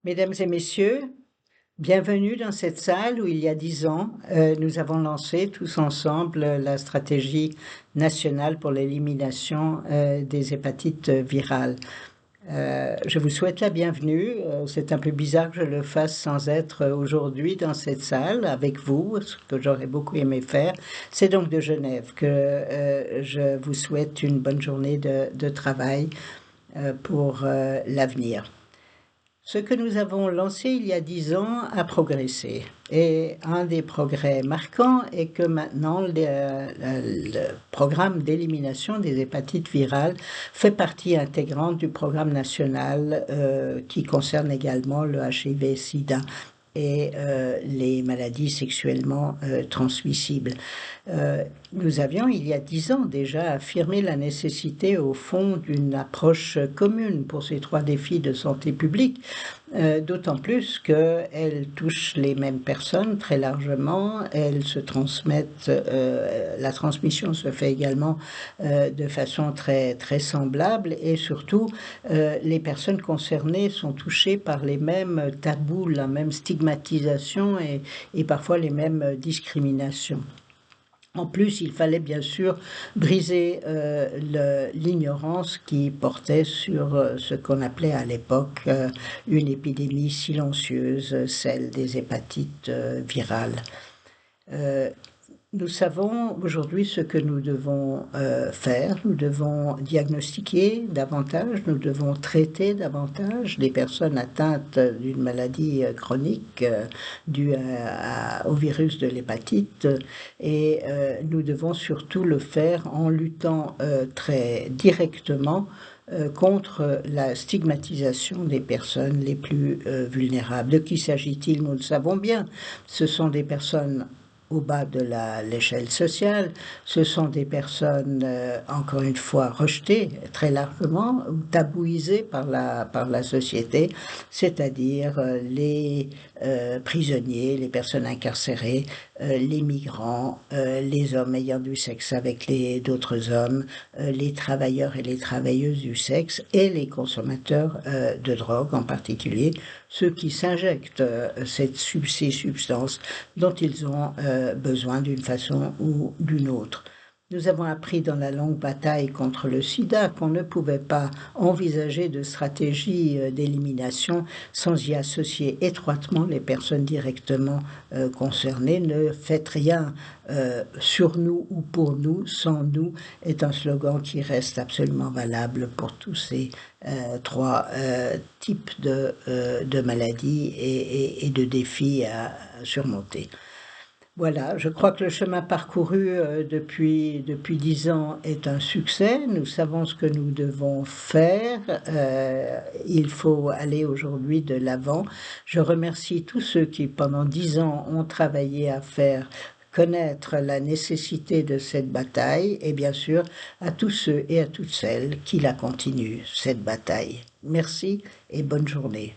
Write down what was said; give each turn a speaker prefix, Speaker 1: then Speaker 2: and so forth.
Speaker 1: Mesdames et messieurs, bienvenue dans cette salle où il y a 10 ans, nous avons lancé tous ensemble la stratégie nationale pour l'élimination des hépatites virales. Je vous souhaite la bienvenue. C'est un peu bizarre que je le fasse sans être aujourd'hui dans cette salle avec vous, ce que j'aurais beaucoup aimé faire. C'est donc de Genève que je vous souhaite une bonne journée de travail pour l'avenir. Ce que nous avons lancé il y a 10 ans a progressé. Et un des progrès marquants est que maintenant le programme d'élimination des hépatites virales fait partie intégrante du programme national qui concerne également le HIV-Sida et les maladies sexuellement transmissibles. Nous avions, il y a 10 ans déjà, affirmé la nécessité, au fond, d'une approche commune pour ces trois défis de santé publique, d'autant plus qu'elles touchent les mêmes personnes très largement, elles se transmettent, la transmission se fait également de façon très, très semblable, et surtout, les personnes concernées sont touchées par les mêmes tabous, la même stigmatisation et parfois les mêmes discriminations. En plus, il fallait bien sûr briser l'ignorance qui portait sur ce qu'on appelait à l'époque une épidémie silencieuse, celle des hépatites virales. Nous savons aujourd'hui ce que nous devons faire. Nous devons diagnostiquer davantage, nous devons traiter davantage les personnes atteintes d'une maladie chronique due au virus de l'hépatite, et nous devons surtout le faire en luttant très directement contre la stigmatisation des personnes les plus vulnérables. De qui s'agit-il? Nous le savons bien. Ce sont des personnes au bas de l'échelle sociale, ce sont des personnes, encore une fois, rejetées très largement ou tabouisées par la société, c'est-à-dire les prisonniers, les personnes incarcérées, les migrants, les hommes ayant du sexe avec d'autres hommes, les travailleurs et les travailleuses du sexe et les consommateurs de drogue en particulier, ceux qui s'injectent ces substances dont ils ont besoin d'une façon ou d'une autre. Nous avons appris dans la longue bataille contre le sida qu'on ne pouvait pas envisager de stratégie d'élimination sans y associer étroitement les personnes directement concernées. Ne faites rien sur nous ou pour nous, sans nous, est un slogan qui reste absolument valable pour tous ces trois types de maladies et de défis à surmonter. Voilà, je crois que le chemin parcouru depuis 10 ans est un succès. Nous savons ce que nous devons faire. Il faut aller aujourd'hui de l'avant. Je remercie tous ceux qui, pendant 10 ans, ont travaillé à faire connaître la nécessité de cette bataille, et bien sûr à tous ceux et à toutes celles qui la continuent, cette bataille. Merci et bonne journée.